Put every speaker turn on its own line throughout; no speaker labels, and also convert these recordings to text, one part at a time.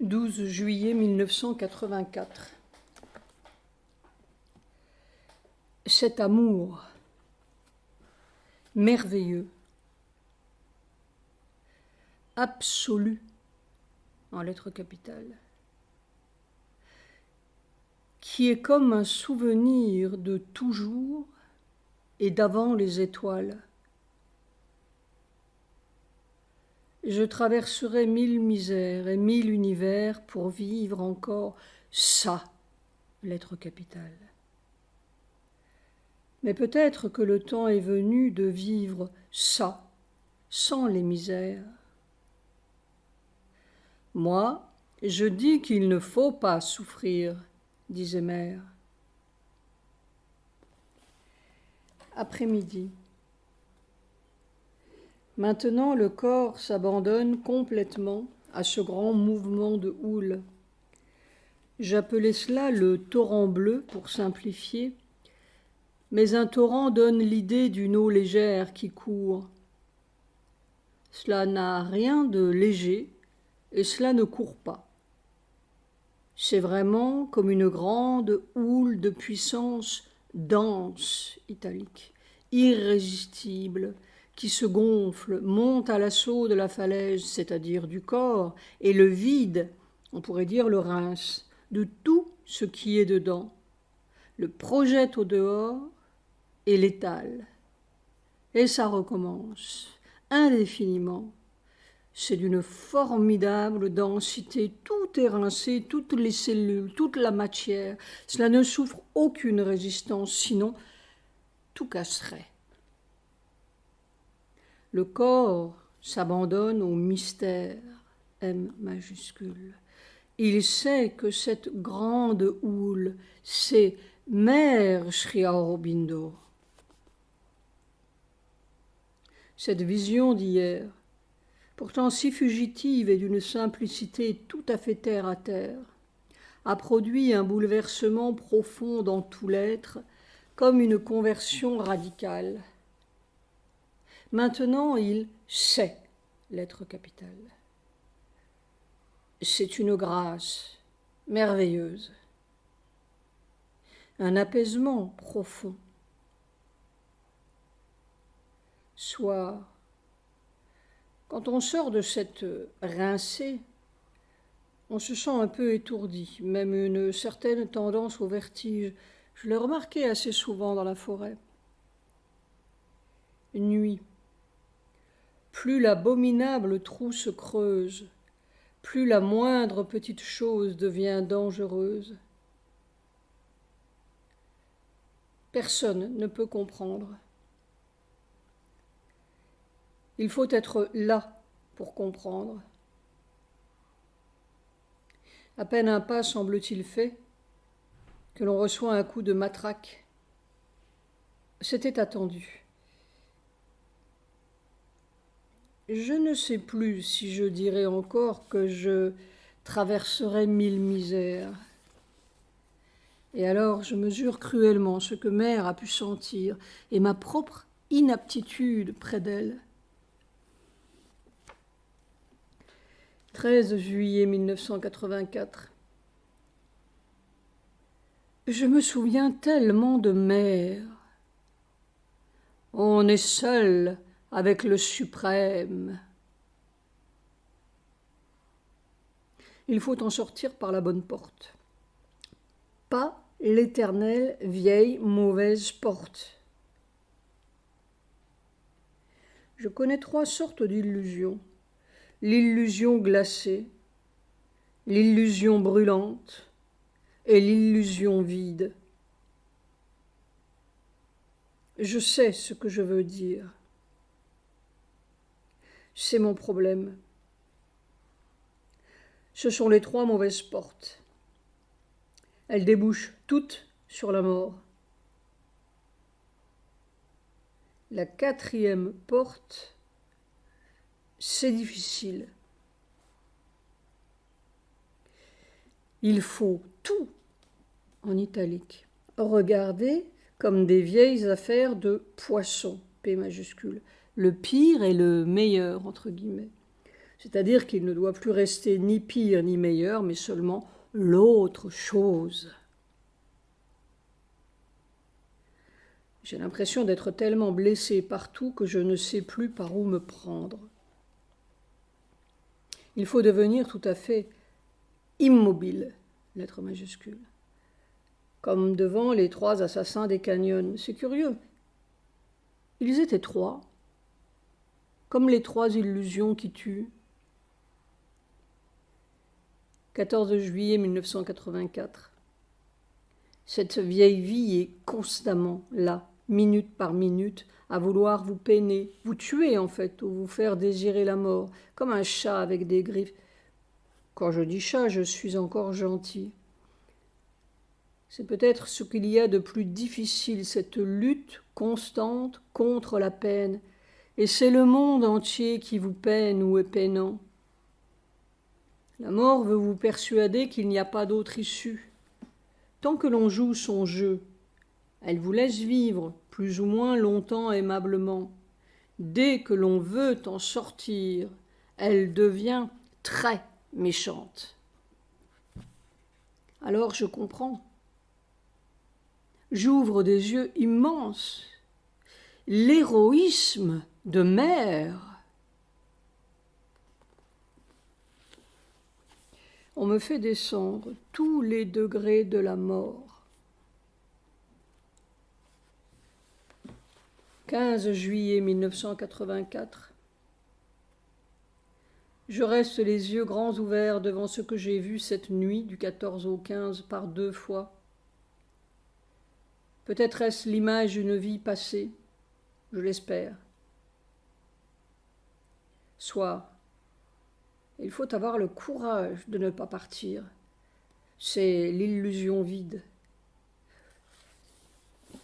12 juillet 1984. Cet amour merveilleux, absolu, en lettres capitales, qui est comme un souvenir de toujours et d'avant les étoiles. Je traverserai 1000 misères et 1000 univers pour vivre encore ça, lettre capitale. Mais peut-être que le temps est venu de vivre ça, sans les misères. Moi, je dis qu'il ne faut pas souffrir, disait Mère. Après-midi. Maintenant, le corps s'abandonne complètement à ce grand mouvement de houle. J'appelais cela le torrent bleu pour simplifier, mais un torrent donne l'idée d'une eau légère qui court. Cela n'a rien de léger et cela ne court pas. C'est vraiment comme une grande houle de puissance dense, italique, irrésistible, qui se gonfle, monte à l'assaut de la falaise, c'est-à-dire du corps, et le vide, on pourrait dire le rince, de tout ce qui est dedans, le projette au dehors et l'étale. Et ça recommence, indéfiniment. C'est d'une formidable densité, tout est rincé, toutes les cellules, toute la matière. Cela ne souffre aucune résistance, sinon tout casserait. Le corps s'abandonne au mystère, M majuscule. Il sait que cette grande houle, c'est Mère Sri Aurobindo. Cette vision d'hier, pourtant si fugitive et d'une simplicité tout à fait terre à terre, a produit un bouleversement profond dans tout l'être, comme une conversion radicale. Maintenant, il sait l'être capital. C'est une grâce merveilleuse, un apaisement profond. Soit, quand on sort de cette rincée, on se sent un peu étourdi, même une certaine tendance au vertige. Je l'ai remarqué assez souvent dans la forêt. Nuit. Plus l'abominable trou se creuse, plus la moindre petite chose devient dangereuse. Personne ne peut comprendre. Il faut être là pour comprendre. À peine un pas semble-t-il fait, que l'on reçoit un coup de matraque. C'était attendu. Je ne sais plus si je dirais encore que je traverserai 1000 misères. Et alors je mesure cruellement ce que Mère a pu sentir et ma propre inaptitude près d'elle. 13 juillet 1984. Je me souviens tellement de Mère. On est seul avec le suprême. Il faut en sortir par la bonne porte. Pas l'éternelle vieille mauvaise porte. Je connais 3 sortes d'illusions. L'illusion glacée, l'illusion brûlante et l'illusion vide. Je sais ce que je veux dire. C'est mon problème. Ce sont les 3 mauvaises portes. Elles débouchent toutes sur la mort. La 4e porte, c'est difficile. Il faut tout, en italique, regarder comme des vieilles affaires de poisson, P majuscule, le pire et le meilleur, entre guillemets. c'est-à-dire qu'il ne doit plus rester ni pire ni meilleur, mais seulement l'autre chose. J'ai l'impression d'être tellement blessé partout que je ne sais plus par où me prendre. Il faut devenir tout à fait immobile, lettre majuscule, comme devant les 3 assassins des canyons. C'est curieux. Ils étaient 3, comme les 3 illusions qui tuent. 14 juillet 1984. Cette vieille vie est constamment là, minute par minute, à vouloir vous peiner, vous tuer en fait, ou vous faire désirer la mort, comme un chat avec des griffes. Quand je dis chat, je suis encore gentil. C'est peut-être ce qu'il y a de plus difficile, cette lutte constante contre la peine. Et c'est le monde entier qui vous peine ou est peinant. La mort veut vous persuader qu'il n'y a pas d'autre issue. Tant que l'on joue son jeu, elle vous laisse vivre plus ou moins longtemps aimablement. Dès que l'on veut en sortir, elle devient très méchante. Alors je comprends. J'ouvre des yeux immenses. L'héroïsme de mère. On me fait descendre tous les degrés de la mort. 15 juillet 1984. Je reste les yeux grands ouverts devant ce que j'ai vu cette nuit du 14 au 15 par 2 fois. Peut-être est-ce l'image d'une vie passée, je l'espère. Soir. Il faut avoir le courage de ne pas partir. C'est l'illusion vide.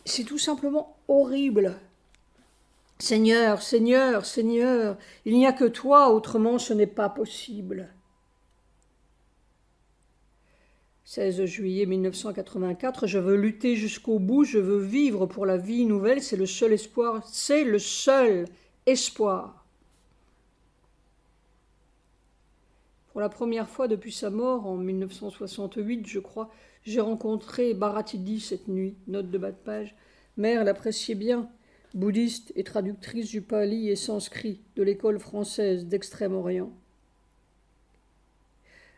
C'est tout simplement horrible. Seigneur, Seigneur, Seigneur, il n'y a que toi, autrement ce n'est pas possible. 16 juillet 1984, je veux lutter jusqu'au bout, je veux vivre pour la vie nouvelle, c'est le seul espoir, c'est le seul espoir. Pour la première fois depuis sa mort, en 1968, je crois, j'ai rencontré Bharatidi cette nuit, note de bas de page. Mère l'appréciait bien, bouddhiste et traductrice du pali et sanskrit de l'école française d'Extrême-Orient.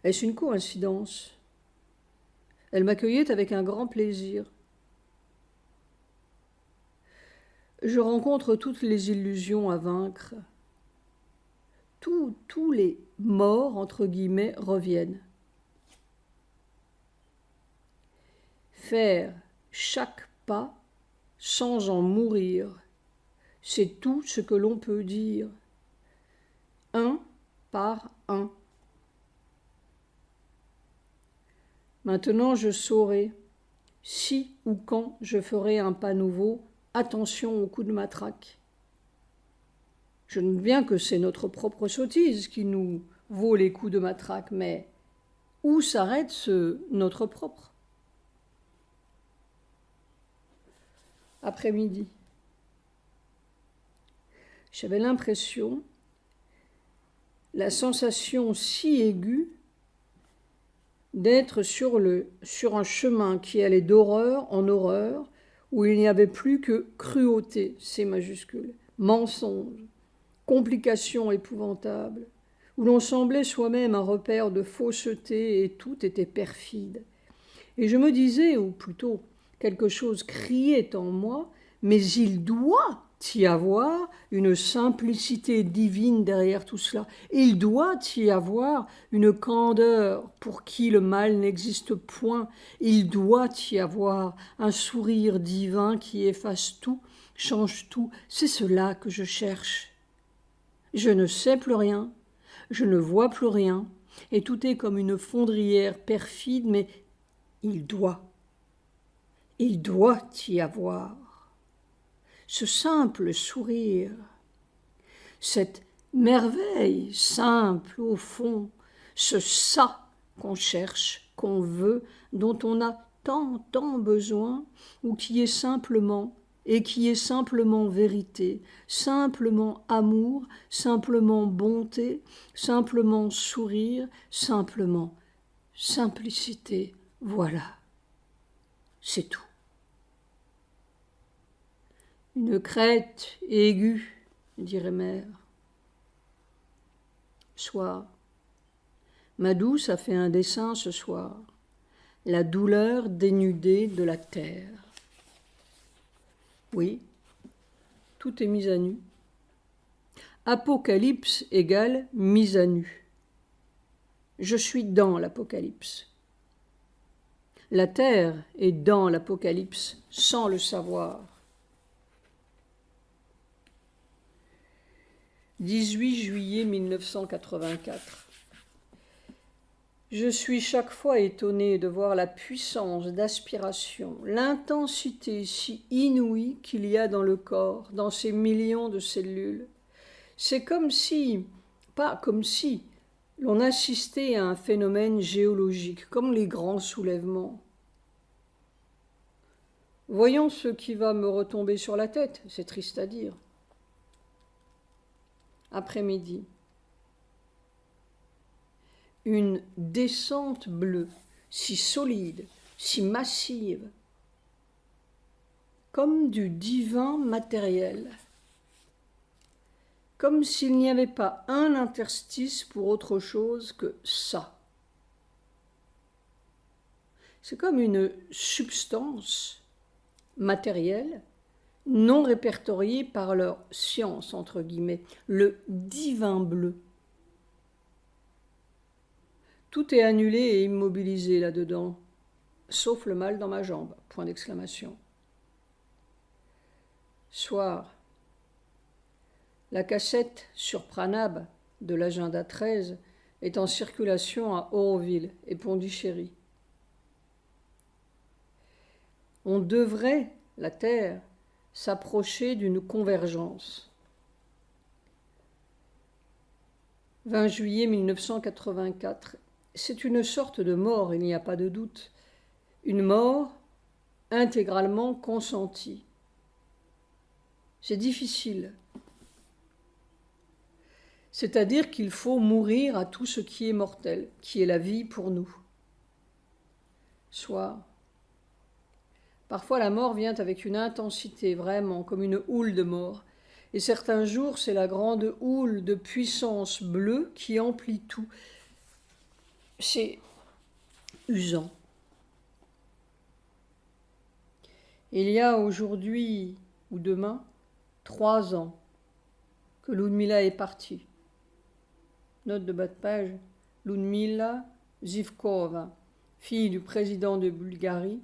Est-ce une coïncidence ? Elle m'accueillait avec un grand plaisir. Je rencontre toutes les illusions à vaincre. Tous les morts, entre guillemets, reviennent. Faire chaque pas sans en mourir, c'est tout ce que l'on peut dire. Un par un. Maintenant je saurai, si ou quand je ferai un pas nouveau, attention aux coups de matraque. Je ne doute bien que c'est notre propre sottise qui nous vaut les coups de matraque, mais où s'arrête ce notre propre ? Après-midi. J'avais l'impression, la sensation si aiguë d'être sur un chemin qui allait d'horreur en horreur, où il n'y avait plus que cruauté, C majuscule, mensonge, complications épouvantables, où l'on semblait soi-même un repère de fausseté et tout était perfide. Et je me disais, ou plutôt quelque chose criait en moi, mais il doit y avoir une simplicité divine derrière tout cela. Il doit y avoir une candeur pour qui le mal n'existe point. Il doit y avoir un sourire divin qui efface tout, change tout. C'est cela que je cherche. Je ne sais plus rien, je ne vois plus rien, et tout est comme une fondrière perfide, mais il doit y avoir ce simple sourire, cette merveille simple au fond, ce ça qu'on cherche, qu'on veut, dont on a tant besoin, ou qui est simplement et qui est simplement vérité, simplement amour, simplement bonté, simplement sourire, simplement simplicité. Voilà, c'est tout. Une crête aiguë, dirait mère. Soir. Ma douce a fait un dessin ce soir. La douleur dénudée de la terre. Oui, tout est mis à nu. Apocalypse égale mise à nu. Je suis dans l'Apocalypse. La terre est dans l'Apocalypse sans le savoir. 18 juillet 1984. Je suis chaque fois étonnée de voir la puissance d'aspiration, l'intensité si inouïe qu'il y a dans le corps, dans ces millions de cellules. C'est comme si, pas comme si, l'on assistait à un phénomène géologique, comme les grands soulèvements. Voyons ce qui va me retomber sur la tête, c'est triste à dire. Après-midi. Une descente bleue, si solide, si massive, comme du divin matériel, comme s'il n'y avait pas un interstice pour autre chose que ça. C'est comme une substance matérielle non répertoriée par leur science, entre guillemets, le divin bleu. Tout est annulé et immobilisé là-dedans, sauf le mal dans ma jambe, point d'exclamation. Soir. La cassette sur Pranab de l'agenda 13 est en circulation à Auroville et Pondichéry. On devrait, la Terre, s'approcher d'une convergence. 20 juillet 1984. C'est une sorte de mort, il n'y a pas de doute. Une mort intégralement consentie. C'est difficile. C'est-à-dire qu'il faut mourir à tout ce qui est mortel, qui est la vie pour nous. Soir. Parfois la mort vient avec une intensité, vraiment, comme une houle de mort. Et certains jours, c'est la grande houle de puissance bleue qui emplit tout. C'est usant. Il y a aujourd'hui ou demain 3 ans que Ludmila est partie. Note de bas de page, Ludmila Zivkova, fille du président de Bulgarie,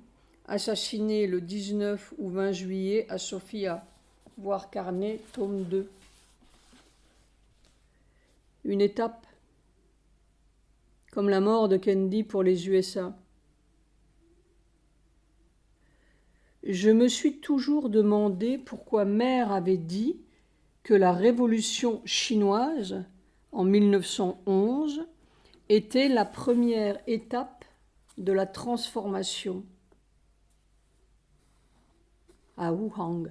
assassinée le 19 ou 20 juillet à Sofia, voir Carnet, tome 2. Une étape, comme la mort de Kennedy pour les USA. Je me suis toujours demandé pourquoi mère avait dit que la révolution chinoise, en 1911, était la première étape de la transformation à Wuhan.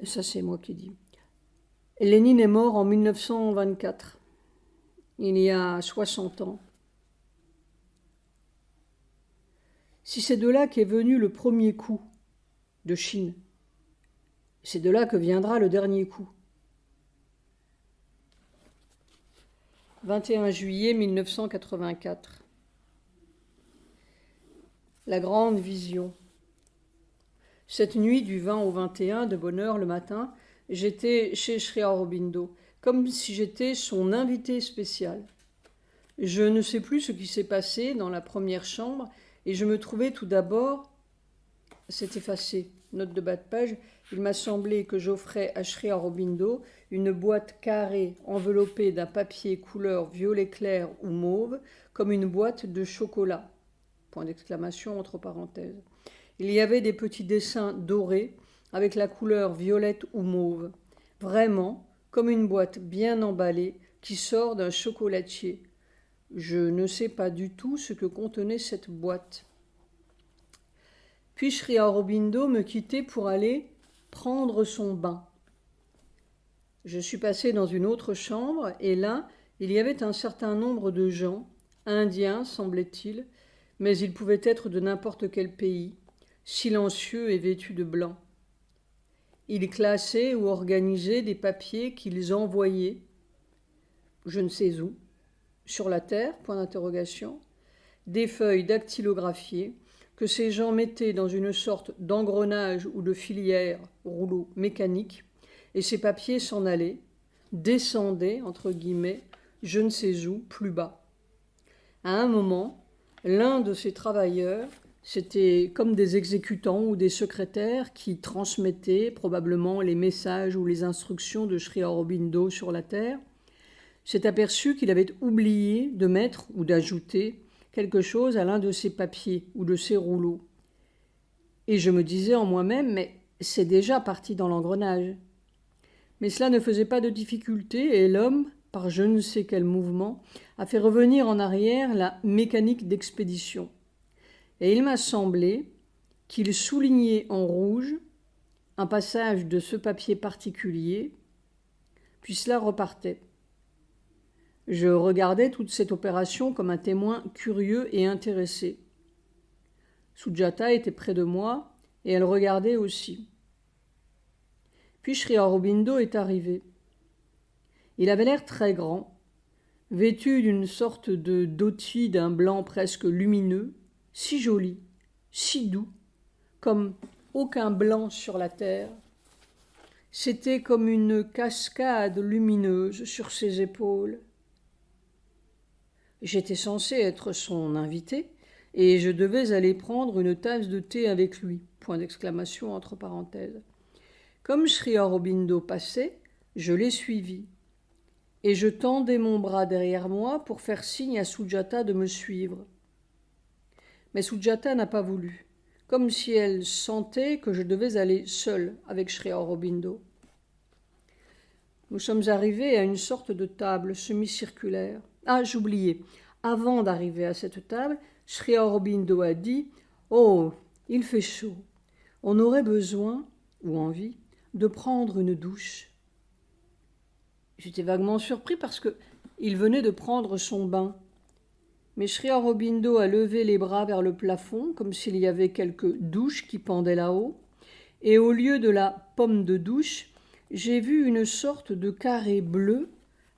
Et ça, c'est moi qui dis. Lénine est mort en 1924, il y a 60 ans. Si c'est de là qu'est venu le premier coup de Chine, c'est de là que viendra le dernier coup. 21 juillet 1984. La grande vision. Cette nuit du 20 au 21, de bonne heure le matin, j'étais chez Sri Aurobindo, comme si j'étais son invité spécial. Je ne sais plus ce qui s'est passé dans la première chambre, et je me trouvais tout d'abord... C'est effacé. Note de bas de page. Il m'a semblé que j'offrais à Sri Aurobindo une boîte carrée enveloppée d'un papier couleur violet clair ou mauve, comme une boîte de chocolat. Point d'exclamation entre parenthèses. Il y avait des petits dessins dorés avec la couleur violette ou mauve. Vraiment, comme une boîte bien emballée qui sort d'un chocolatier. Je ne sais pas du tout ce que contenait cette boîte. Puis Sri Aurobindo me quittait pour aller prendre son bain. Je suis passée dans une autre chambre et là, il y avait un certain nombre de gens, indiens semblait-il, mais ils pouvaient être de n'importe quel pays, silencieux et vêtus de blanc. Ils classaient ou organisaient des papiers qu'ils envoyaient, je ne sais où, sur la terre, point d'interrogation, des feuilles dactylographiées que ces gens mettaient dans une sorte d'engrenage ou de filière, rouleau mécanique, et ces papiers s'en allaient, descendaient, entre guillemets, je ne sais où, plus bas. À un moment, l'un de ces travailleurs, c'était comme des exécutants ou des secrétaires qui transmettaient probablement les messages ou les instructions de Sri Aurobindo sur la terre, s'est aperçu qu'il avait oublié de mettre ou d'ajouter quelque chose à l'un de ces papiers ou de ces rouleaux. Et je me disais en moi-même, mais c'est déjà parti dans l'engrenage. Mais cela ne faisait pas de difficulté et l'homme, par je ne sais quel mouvement, a fait revenir en arrière la mécanique d'expédition. Et il m'a semblé qu'il soulignait en rouge un passage de ce papier particulier, puis cela repartait. Je regardais toute cette opération comme un témoin curieux et intéressé. Sujata était près de moi et elle regardait aussi. Puis Sri Aurobindo est arrivé. Il avait l'air très grand, vêtu d'une sorte de dhoti d'un blanc presque lumineux, si joli, si doux, comme aucun blanc sur la terre. C'était comme une cascade lumineuse sur ses épaules. J'étais censée être son invité et je devais aller prendre une tasse de thé avec lui. Point d'exclamation entre parenthèses. Comme Sri Aurobindo passait, je l'ai suivi. Et je tendais mon bras derrière moi pour faire signe à Sujata de me suivre. Mais Sujata n'a pas voulu, comme si elle sentait que je devais aller seule avec Sri Aurobindo. Nous sommes arrivés à une sorte de table semi-circulaire. Ah, j'oubliais. Avant d'arriver à cette table, Sri Aurobindo a dit « Oh, il fait chaud. On aurait besoin, ou envie, de prendre une douche. » J'étais vaguement surpris parce qu'il venait de prendre son bain. Mais Sri Aurobindo a levé les bras vers le plafond, comme s'il y avait quelques douches qui pendaient là-haut, et au lieu de la pomme de douche, j'ai vu une sorte de carré bleu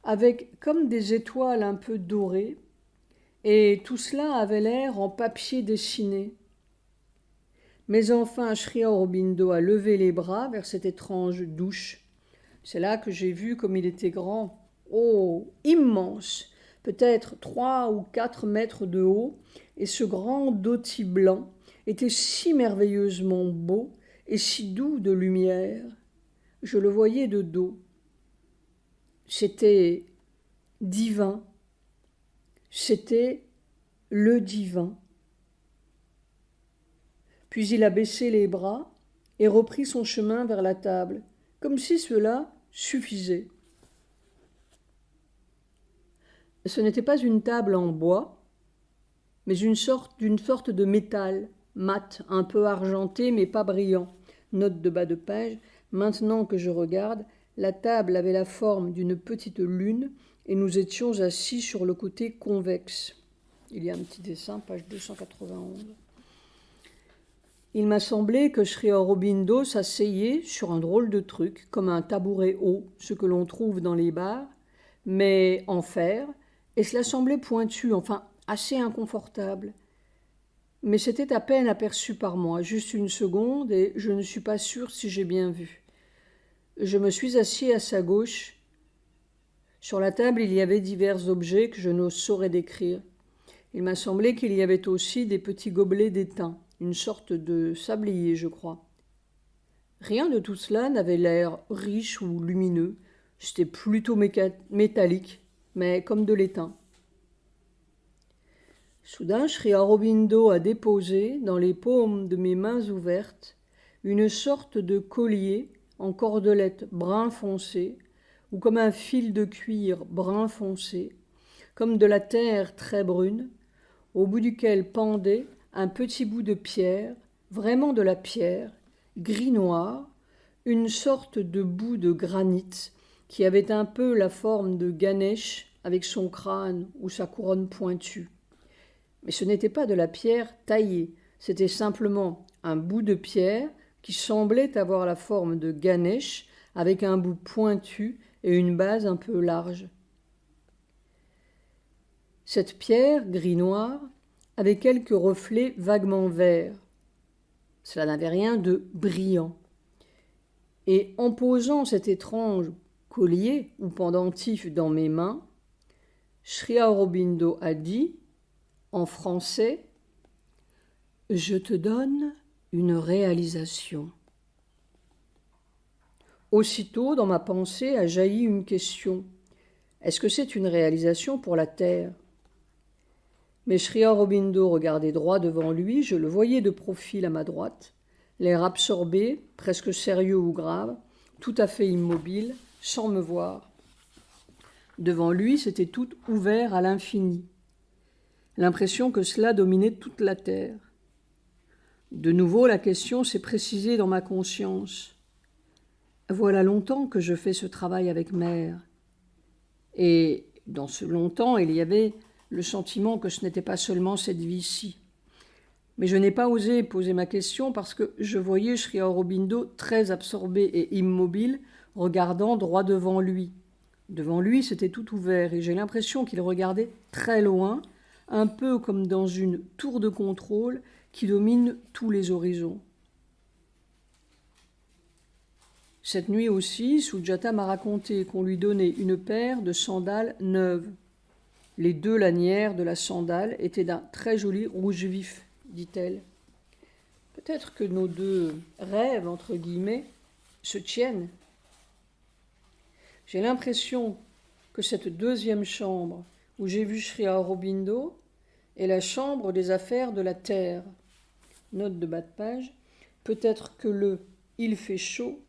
avec comme des étoiles un peu dorées, et tout cela avait l'air en papier dessiné. Mais enfin, Sri Aurobindo a levé les bras vers cette étrange douche. C'est là que j'ai vu comme il était grand. Oh, immense, peut-être 3 ou 4 mètres de haut, et ce grand dhoti blanc était si merveilleusement beau et si doux de lumière. Je le voyais de dos. C'était divin. C'était le divin. Puis il a baissé les bras et repris son chemin vers la table, comme si cela suffisait. Ce n'était pas une table en bois, mais d'une sorte de métal, mat, un peu argenté mais pas brillant. Note de bas de page, maintenant que je regarde, la table avait la forme d'une petite lune et nous étions assis sur le côté convexe. Il y a un petit dessin, page 291. Il m'a semblé que Sri Aurobindo s'asseyait sur un drôle de truc, comme un tabouret haut, ce que l'on trouve dans les bars, mais en fer, et cela semblait pointu, enfin assez inconfortable. Mais c'était à peine aperçu par moi, juste une seconde, et je ne suis pas sûre si j'ai bien vu. Je me suis assis à sa gauche. Sur la table, il y avait divers objets que je ne saurais décrire. Il m'a semblé qu'il y avait aussi des petits gobelets d'étain, une sorte de sablier, je crois. Rien de tout cela n'avait l'air riche ou lumineux. C'était plutôt métallique, mais comme de l'étain. Soudain, Sri Aurobindo a déposé, dans les paumes de mes mains ouvertes, une sorte de collier en cordelette brun foncé, ou comme un fil de cuir brun foncé, comme de la terre très brune, au bout duquel pendait un petit bout de pierre vraiment de la pierre, gris-noir, une sorte de bout de granit qui avait un peu la forme de Ganesh avec son crâne ou sa couronne pointue. Mais ce n'était pas de la pierre taillée, c'était simplement un bout de pierre qui semblait avoir la forme de Ganesh avec un bout pointu et une base un peu large. Cette pierre gris-noir avait quelques reflets vaguement verts. Cela n'avait rien de brillant. Et en posant cet étrange collier ou pendentif dans mes mains, Sri Aurobindo a dit, en français, « Je te donne une réalisation ». Aussitôt, dans ma pensée, a jailli une question. Est-ce que c'est une réalisation pour la Terre ? Mais Sri Aurobindo regardait droit devant lui, je le voyais de profil à ma droite, l'air absorbé, presque sérieux ou grave, tout à fait immobile, sans me voir. Devant lui, c'était tout ouvert à l'infini. L'impression que cela dominait toute la terre. De nouveau, la question s'est précisée dans ma conscience. Voilà longtemps que je fais ce travail avec Mère. Et dans ce longtemps, il y avait le sentiment que ce n'était pas seulement cette vie-ci. Mais je n'ai pas osé poser ma question parce que je voyais Sri Aurobindo très absorbé et immobile, regardant droit devant lui. Devant lui, c'était tout ouvert et j'ai l'impression qu'il regardait très loin, un peu comme dans une tour de contrôle qui domine tous les horizons. Cette nuit aussi, Sujata m'a raconté qu'on lui donnait une paire de sandales neuves. Les deux lanières de la sandale étaient d'un très joli rouge vif, dit-elle. Peut-être que nos deux rêves, entre guillemets, se tiennent. J'ai l'impression que cette deuxième chambre où j'ai vu Sri Aurobindo est la chambre des affaires de la terre. Note de bas de page. Peut-être que le « il fait chaud »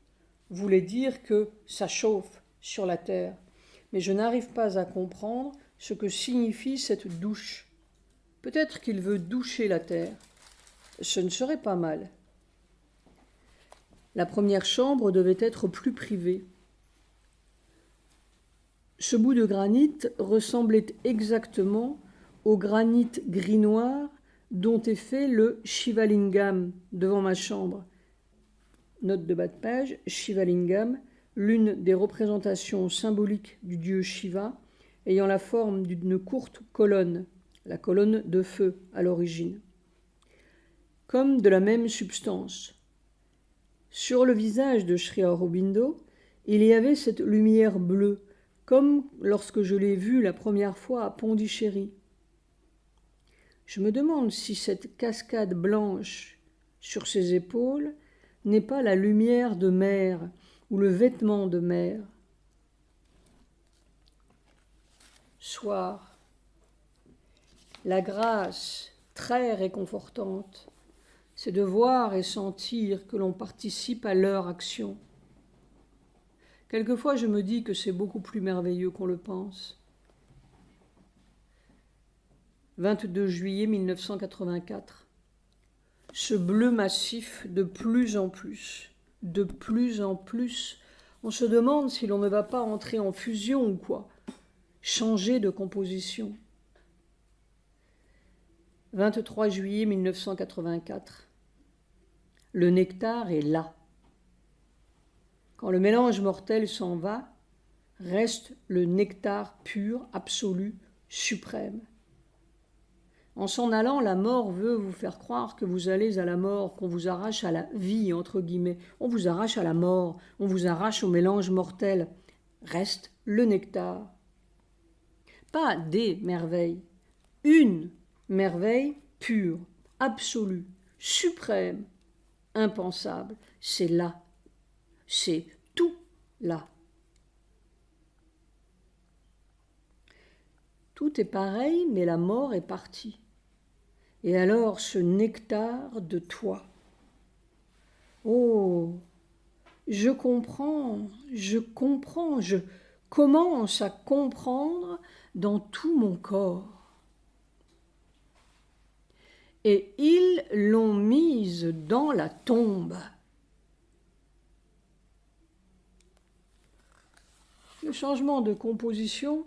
voulait dire que ça chauffe sur la terre. Mais je n'arrive pas à comprendre ce que signifie cette douche. Peut-être qu'il veut doucher la terre. Ce ne serait pas mal. La première chambre devait être plus privée. Ce bout de granit ressemblait exactement au granit gris-noir dont est fait le Shivalingam devant ma chambre. Note de bas de page, Shivalingam, l'une des représentations symboliques du dieu Shiva, ayant la forme d'une courte colonne, la colonne de feu à l'origine, comme de la même substance. Sur le visage de Sri Aurobindo, il y avait cette lumière bleue, comme lorsque je l'ai vu la première fois à Pondichéry. Je me demande si cette cascade blanche sur ses épaules n'est pas la lumière de mer ou le vêtement de mer. Soir. La grâce très réconfortante, c'est de voir et sentir que l'on participe à leur action. Quelquefois, je me dis que c'est beaucoup plus merveilleux qu'on le pense. 22 juillet 1984. Ce bleu massif de plus en plus, on se demande si l'on ne va pas entrer en fusion ou quoi, changer de composition. 23 juillet 1984. Le nectar est là. Quand le mélange mortel s'en va, reste le nectar pur, absolu, suprême. En s'en allant, la mort veut vous faire croire que vous allez à la mort, qu'on vous arrache à la vie, entre guillemets. On vous arrache à la mort, on vous arrache au mélange mortel. Reste le nectar. Pas des merveilles, une merveille pure, absolue, suprême, impensable. C'est là. C'est tout là. Tout est pareil, mais la mort est partie. Et alors ce nectar de toi. Oh, je comprends, je commence à comprendre dans tout mon corps. et ils l'ont mise dans la tombe. Le changement de composition,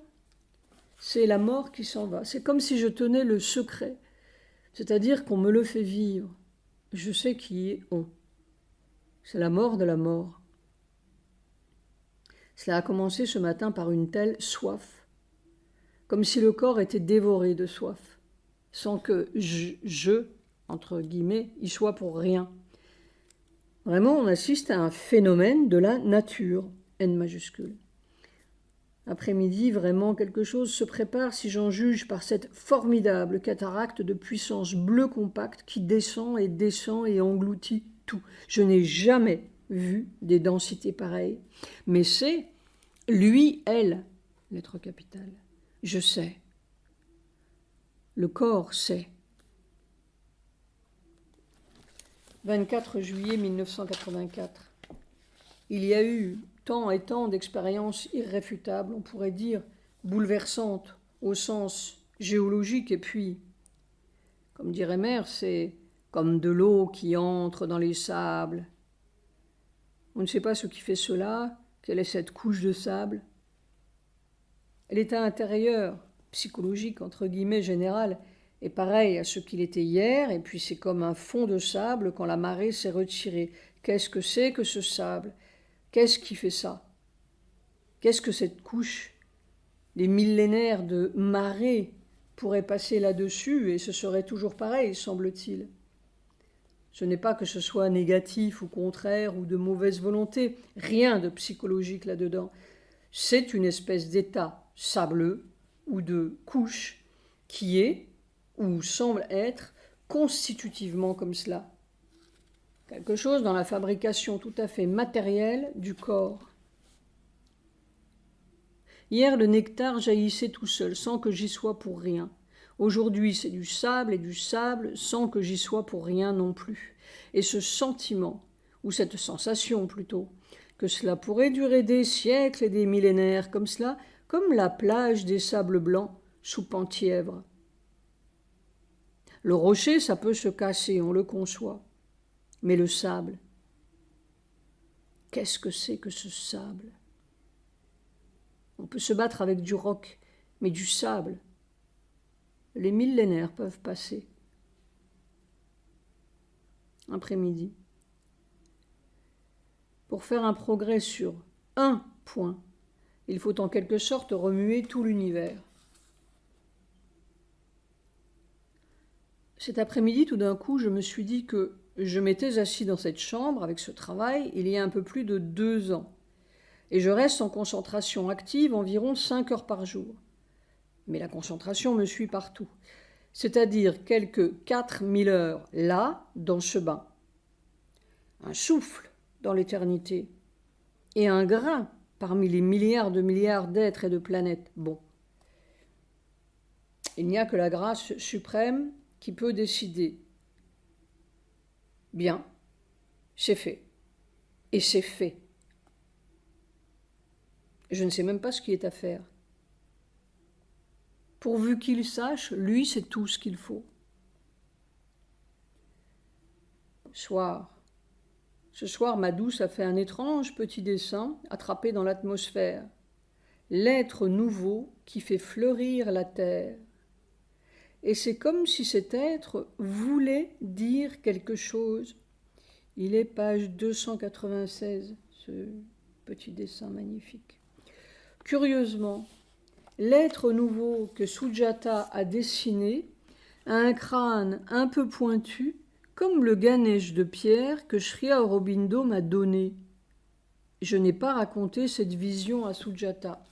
c'est la mort qui s'en va. C'est comme si je tenais le secret, c'est-à-dire qu'on me le fait vivre. Je sais qui est on. C'est la mort de la mort. Cela a commencé ce matin par une telle soif, comme si le corps était dévoré de soif, sans que je, entre guillemets, y soit pour rien. Vraiment, on assiste à un phénomène de la nature, N majuscule. Après-midi, vraiment, quelque chose se prépare si j'en juge par cette formidable cataracte de puissance bleue compacte qui descend et engloutit tout. Je n'ai jamais vu des densités pareilles. Mais c'est lui, elle, lettre capitale. Je sais. Le corps sait. 24 juillet 1984. Il y a eu tant et tant d'expériences irréfutables, on pourrait dire bouleversantes au sens géologique, et puis, comme dirait Mère, c'est comme de l'eau qui entre dans les sables. On ne sait pas ce qui fait cela, quelle est cette couche de sable. L'état intérieur, psychologique, entre guillemets, général, est pareil à ce qu'il était hier, et puis c'est comme un fond de sable quand la marée s'est retirée. Qu'est-ce que c'est que ce sable ? Qu'est-ce qui fait ça ? Qu'est-ce que cette couche ? Les millénaires de marée pourraient passer là-dessus et ce serait toujours pareil, semble-t-il. Ce n'est pas que ce soit négatif ou contraire ou de mauvaise volonté, rien de psychologique là-dedans. C'est une espèce d'état sableux ou de couche qui est, ou semble être, constitutivement comme cela. Quelque chose dans la fabrication tout à fait matérielle du corps. Hier, le nectar jaillissait tout seul, sans que j'y sois pour rien. Aujourd'hui, c'est du sable et du sable, sans que j'y sois pour rien non plus. Et ce sentiment, ou cette sensation plutôt, que cela pourrait durer des siècles et des millénaires, comme cela, comme la plage des sables blancs sous Penthièvre. Le rocher, ça peut se casser, on le conçoit. Mais le sable, qu'est-ce que c'est que ce sable ? On peut se battre avec du roc, mais du sable, les millénaires peuvent passer. Après-midi. Pour faire un progrès sur un point, il faut en quelque sorte remuer tout l'univers. Cet après-midi, tout d'un coup, je me suis dit que je m'étais assis dans cette chambre avec ce travail il y a un peu plus de 2 ans. Et je reste en concentration active environ 5 heures par jour. Mais la concentration me suit partout. C'est-à-dire quelques 4000 heures là, dans ce bain. Un souffle dans l'éternité. Et un grain parmi les milliards d'êtres et de planètes. Bon. Il n'y a que la grâce suprême qui peut décider. Bien, c'est fait. Et c'est fait. Je ne sais même pas ce qui est à faire. Pourvu qu'il sache, lui, c'est tout ce qu'il faut. Ce soir, ma douce a fait un étrange petit dessin attrapé dans l'atmosphère. L'être nouveau qui fait fleurir la terre. Et c'est comme si cet être voulait dire quelque chose. Il est page 296, ce petit dessin magnifique. Curieusement, l'être nouveau que Sujata a dessiné a un crâne un peu pointu, comme le Ganesh de pierre que Sri Aurobindo m'a donné. Je n'ai pas raconté cette vision à Sujata.